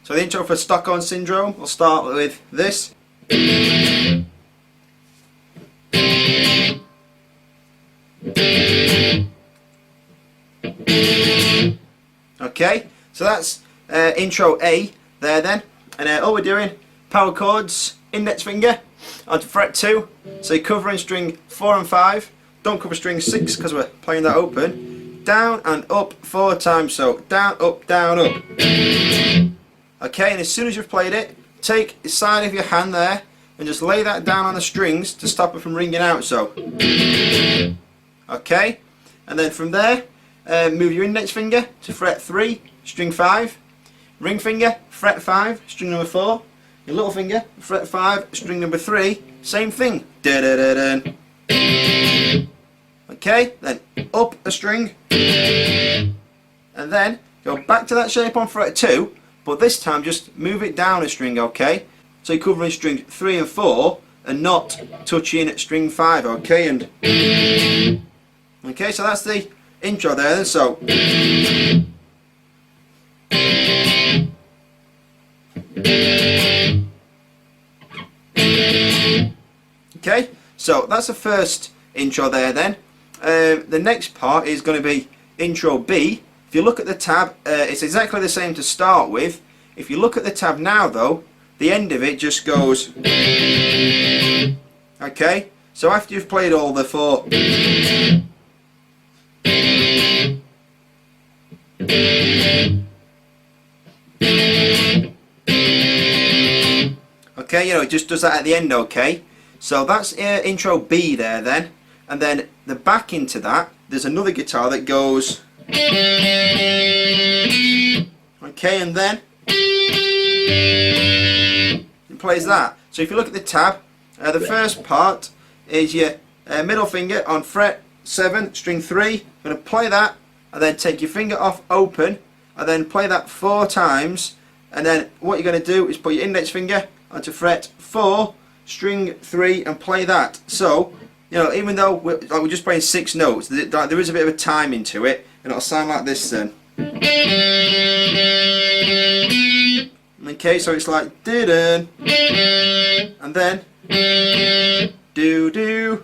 So the intro for Stockholm Syndrome, we'll start with this. Okay, so that's intro A there then, and all we're doing, power chords, index finger onto fret 2, so you're covering string 4 and 5, don't cover string 6 because we're playing that open, down and up 4 times, so down, up, up. Okay, and as soon as you've played it, take the side of your hand there and just lay that down on the strings to stop it from ringing out, so. Okay, and then from there, move your index finger to fret 3, string 5, ring finger, fret 5, string number 4, your little finger, fret 5, string number 3, same thing. Da-da-da-da. Okay, then up a string, and then go back to that shape on fret 2, but this time just move it down a string, okay? So you're covering string 3 and 4 and not touching string 5, okay? And okay, so that's the intro there then, so okay, so that's the first intro there then. The next part is going to be intro B. If you look at the tab, it's exactly the same to start with. If you look at the tab now though, the end of it just goes. Okay, so after you've played all the 4 okay, you know, it just does that at the end, okay? So that's intro B there then, and then the back into that, there's another guitar that goes. Okay, and then it plays that. So if you look at the tab, the first part is your middle finger on fret 7, string 3. You're going to play that, and then take your finger off open, and then play that 4 times. And then what you're going to do is put your index finger onto fret 4, string 3, and play that. So, you know, even though we're just playing 6 notes, there is a bit of a timing to it, and it'll sound like this then. Okay, so it's like do-dun, and then do-do.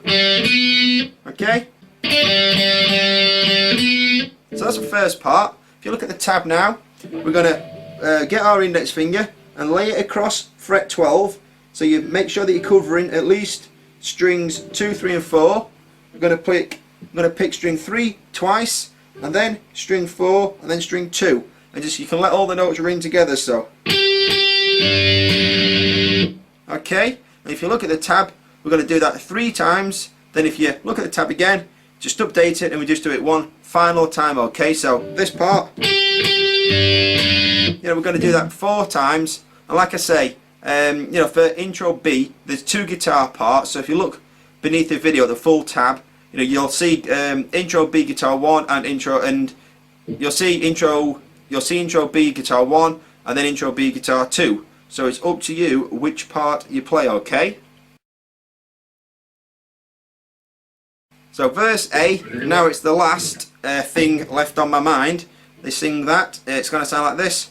Okay? So that's the first part. If you look at the tab now, we're going to get our index finger and lay it across fret 12, so you make sure that you're covering at least strings 2, 3 and 4. I'm going to pick string 3 twice, and then string 4, and then string 2, and just you can let all the notes ring together, so. Okay, and if you look at the tab, we're going to do that 3 times. Then if you look at the tab again, just update it and we just do it 1 final time, okay? So this part, you know, we're going to do that 4 times, and like I say, you know, for intro B, there's 2 guitar parts. So if you look beneath the video, the full tab, you know, you'll see intro B guitar 1 and intro, and you'll see intro B guitar 1 and then intro B guitar 2. So it's up to you which part you play, okay? So verse A, now it's the last thing left on my mind. They sing that, it's going to sound like this.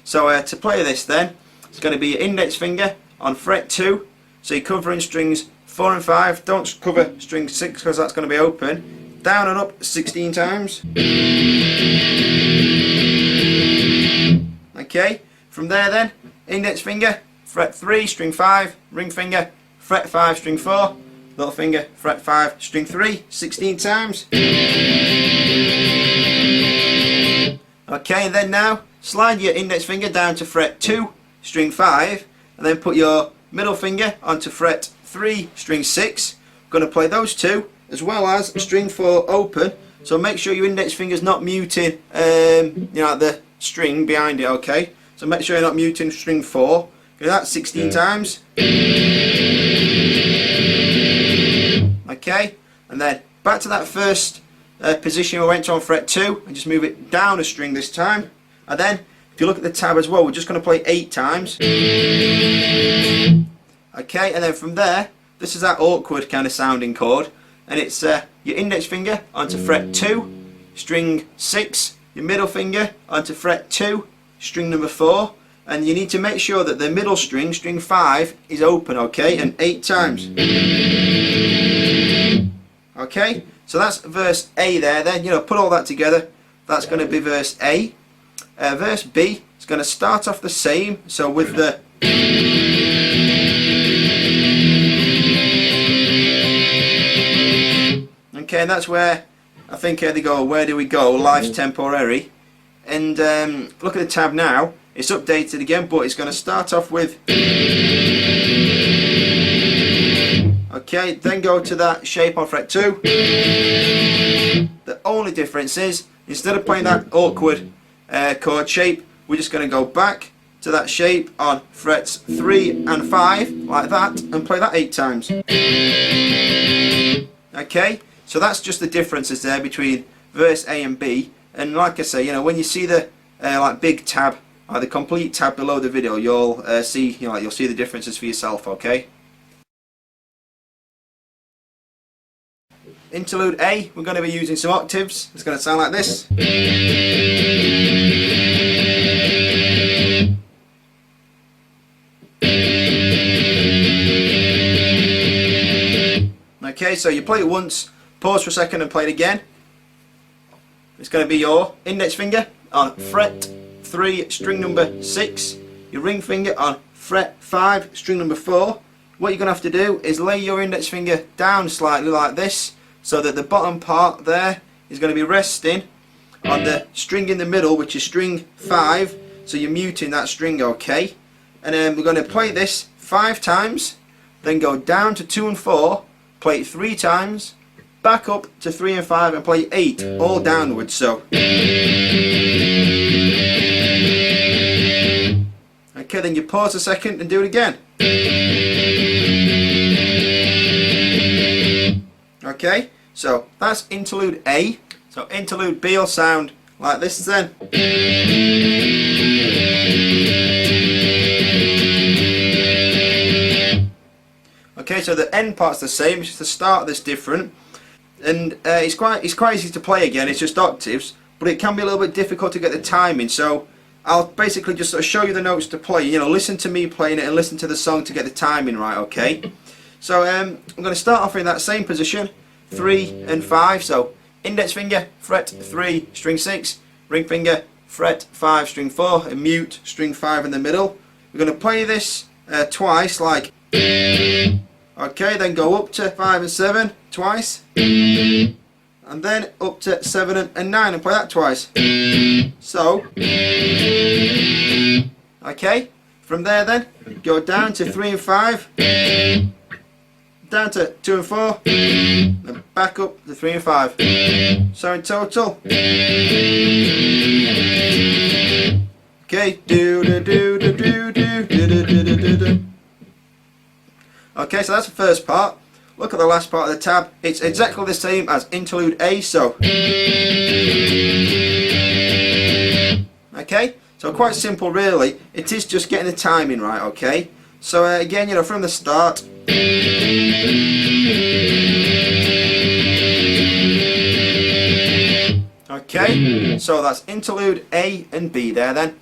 So to play this then, it's going to be your index finger on fret 2, so you're covering strings 4 and 5, don't cover string 6 because that's going to be open, down and up 16 times. Okay, from there then, index finger, fret 3, string 5, ring finger, fret 5, string 4, little finger, fret 5, string 3, 16 times. Okay, and then now, slide your index finger down to fret 2, string 5, and then put your middle finger onto fret 3, string 6. We're going to play those 2, as well as string 4 open, so make sure your index finger's not muting you know, the string behind it, okay? So make sure you're not muting string 4. Do that 16 times. Okay, and then back to that first position we went to on fret 2, and just move it down a string this time, and then if you look at the tab as well, we're just going to play 8 times. Okay, and then from there, this is that awkward kind of sounding chord, and it's your index finger onto fret 2, string 6, your middle finger onto fret 2, string number 4, and you need to make sure that the middle string, string 5, is open, okay, and 8 times. Okay, so that's verse A there then, you know, put all that together, that's going to be verse A. Verse B is going to start off the same, so with the okay, and that's where I think they go, where do we go? Life's temporary. And look at the tab now, it's updated again, but it's going to start off with okay, then go to that shape on fret 2. The only difference is, instead of playing that awkward chord shape, we're just going to go back to that shape on frets 3 and 5, like that, and play that 8 times. Okay, so that's just the differences there between verse A and B. And like I say, you know, when you see the like big tab, or the complete tab below the video, you'll see, you know, you'll see the differences for yourself. Okay. Interlude A, we're going to be using some octaves. It's going to sound like this. Okay, so you play it once, pause for a second and play it again. It's going to be your index finger on fret 3, string number 6, your ring finger on fret 5, string number 4. What you're going to have to do is lay your index finger down slightly like this, so that the bottom part there is going to be resting on the string in the middle, which is string 5, so you're muting that string, okay? And then we're going to play this 5 times, then go down to 2 and 4, play it 3 times, back up to 3 and 5 and play 8, all downwards, so. Okay, then you pause a second and do it again. Okay, so that's interlude A. So interlude B will sound like this then. Okay, so the end part's the same, it's just the start that's different. And it's quite easy to play again, it's just octaves, but it can be a little bit difficult to get the timing, so I'll basically just sort of show you the notes to play. You know, listen to me playing it and listen to the song to get the timing right, okay? So I'm going to start off in that same position, 3 and 5, so index finger, fret 3, string 6, ring finger, fret 5, string 4, and mute, string 5 in the middle. We're going to play this twice, like, okay, then go up to 5 and 7 twice, and then up to 7 and 9 and play that twice. So, okay, from there then, go down to 3 and 5, down to 2 and 4, and back up to 3 and 5. So in total, okay, do do do do do do do do do do do. Okay, so that's the first part. Look at the last part of the tab. It's exactly the same as interlude A, so. Okay, so quite simple really. It is just getting the timing right, okay? So again, you know, from the start. Okay, so that's interlude A and B there then.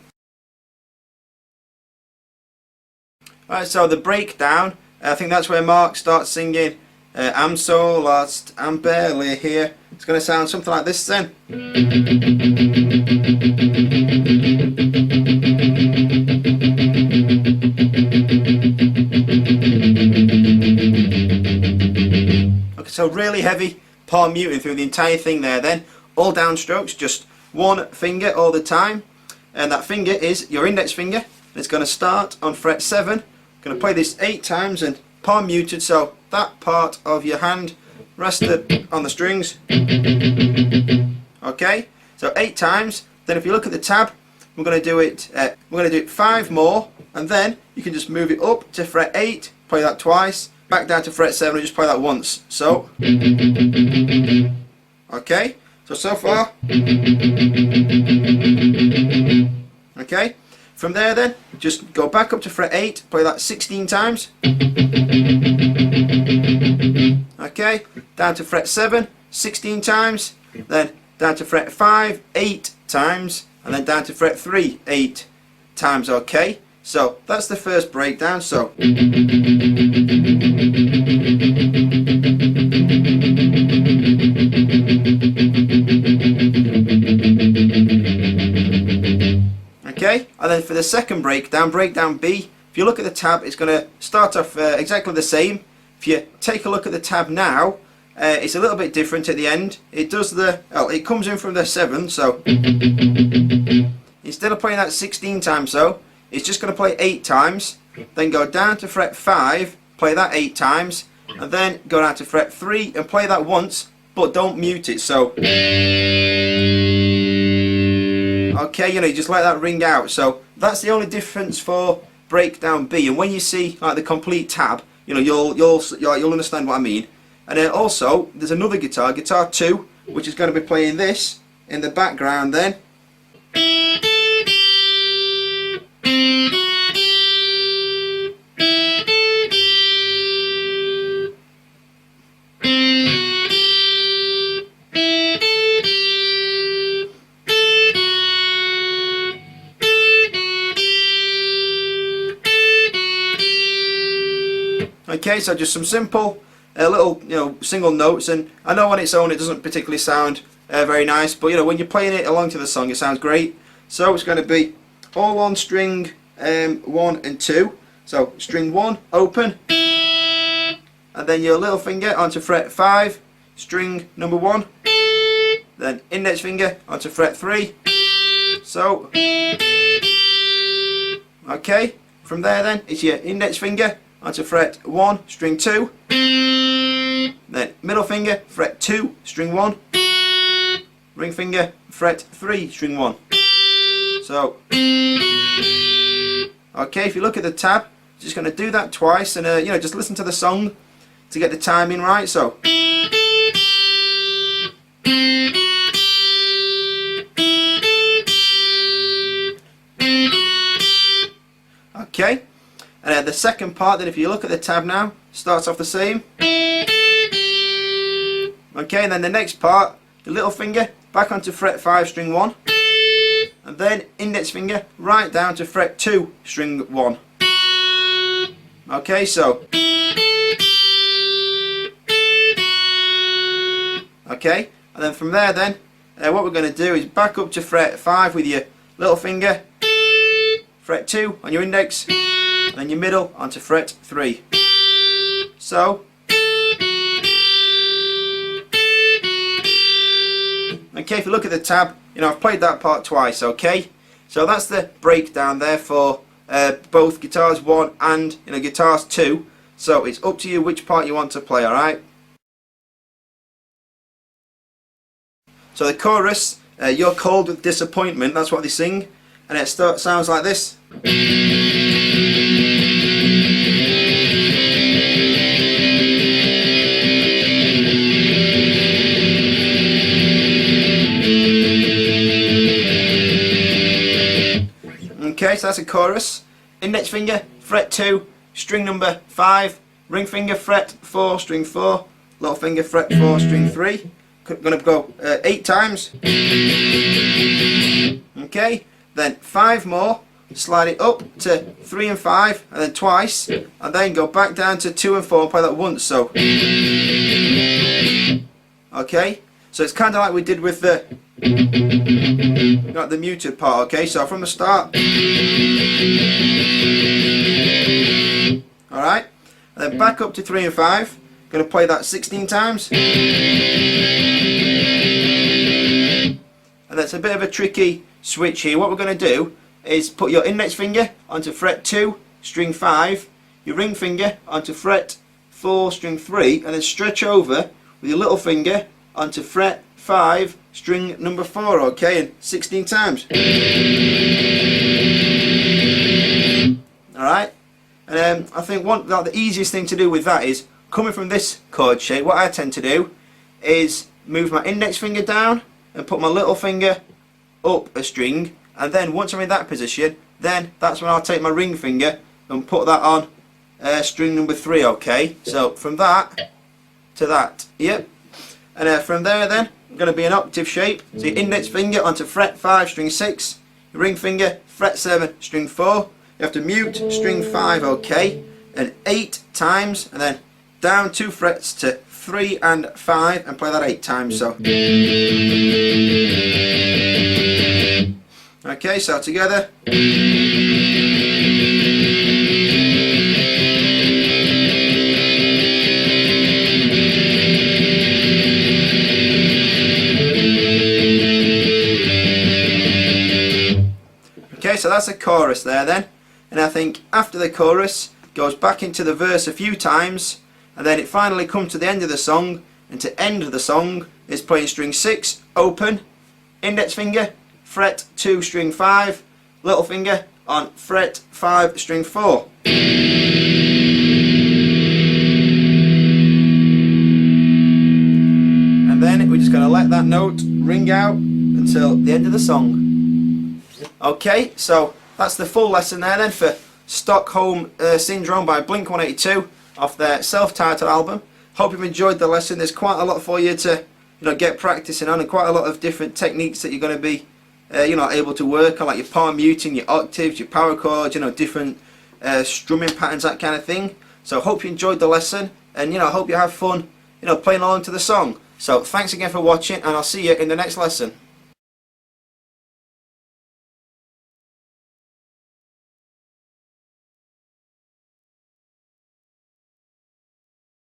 Alright, so the breakdown, I think that's where Mark starts singing I'm so lost, I'm barely here. It's going to sound something like this then. Okay, so really heavy palm muting through the entire thing there then. All downstrokes, just one finger all the time. And that finger is your index finger. It's going to start on fret 7. Going to play this 8 times and palm muted, so that part of your hand rested on the strings. Okay, so 8 times. Then if you look at the tab, we're going to do it 5 more, and then you can just move it up to fret 8, play that twice, back down to fret 7 and just play that once. So okay, so far, okay, from there then, just go back up to fret 8, play that 16 times. Okay, down to fret 7, 16 times. Then down to fret 5, 8 times. And then down to fret 3, 8 times. Okay, so that's the first breakdown. So okay, and then for the second breakdown, breakdown B, if you look at the tab, it's going to start off exactly the same. If you take a look at the tab now, it's a little bit different at the end. It does it comes in from the 7, so instead of playing that 16 times, so it's just going to play 8 times, then go down to fret 5, play that 8 times, and then go down to fret 3 and play that once, but don't mute it. So okay, you just let that ring out. So that's the only difference for breakdown B. And when you see like the complete tab, you'll understand what I mean. And then also there's another guitar 2, which is going to be playing this in the background then. Okay, so just some simple little single notes, and I know on its own it doesn't particularly sound very nice, but when you're playing it along to the song it sounds great. So it's going to be all on string 1 and 2. So string 1 open, and then your little finger onto fret 5, string number 1, then index finger onto fret 3. So okay, from there then it's your index finger onto fret 1, string 2, then middle finger, fret 2, string 1, ring finger, fret 3, string 1. So, okay, if you look at the tab, just going to do that twice, and just listen to the song to get the timing right. So, okay. And the second part, then if you look at the tab now, starts off the same. Okay, and then the next part, the little finger back onto fret 5, string 1, and then index finger right down to fret 2, string 1. Okay, so okay, and then from there then, what we're going to do is back up to fret 5 with your little finger, fret 2 on your index, and then your middle onto fret 3. So okay, if you look at the tab, I've played that part twice. Okay, so that's the breakdown there for both guitars 1 and guitars 2. So it's up to you which part you want to play. Alright, so the chorus, you're cold with disappointment, that's what they sing, and it sounds like this. Okay, so that's a chorus. Index finger, fret 2, string number 5, ring finger, fret 4, string 4, little finger, fret 4, string 3. Going to go 8 times. Okay, then 5 more, slide it up to 3 and 5, and then twice, and then go back down to 2 and 4 and play that once. So okay, so it's kind of like we did with the muted part. Okay, so from the start, alright, and then back up to 3 and 5, going to play that 16 times, and that's a bit of a tricky switch here. What we're going to do is put your index finger onto fret 2, string 5, your ring finger onto fret 4, string 3, and then stretch over with your little finger onto fret 5, string number 4, okay, and 16 times. Alright, and I think the easiest thing to do with that is, coming from this chord shape, what I tend to do is move my index finger down and put my little finger up a string, and then once I'm in that position, then that's when I'll take my ring finger and put that on string number 3, okay? So from that to that, yep. And from there then, I'm going to be an octave shape. So your index finger onto fret 5, string 6, your ring finger, fret 7, string 4. You have to mute string 5, okay? And 8 times, and then down 2 frets to 3 and 5, and play that 8 times, so. Okay, so together. Okay, so that's the chorus there then, and I think after the chorus goes back into the verse a few times, and then it finally comes to the end of the song, and to end the song is playing string 6 open, index finger, fret 2 string 5, little finger on fret 5 string 4. And then we're just going to let that note ring out until the end of the song. Okay, so that's the full lesson there then for Stockholm Syndrome by Blink-182 off their self-titled album. Hope you've enjoyed the lesson. There's quite a lot for you to get practicing on, and quite a lot of different techniques that you're going to be able to work on, like your palm muting, your octaves, your power chords, different strumming patterns, that kind of thing. So hope you enjoyed the lesson, and I hope you have fun playing along to the song. So thanks again for watching, and I'll see you in the next lesson.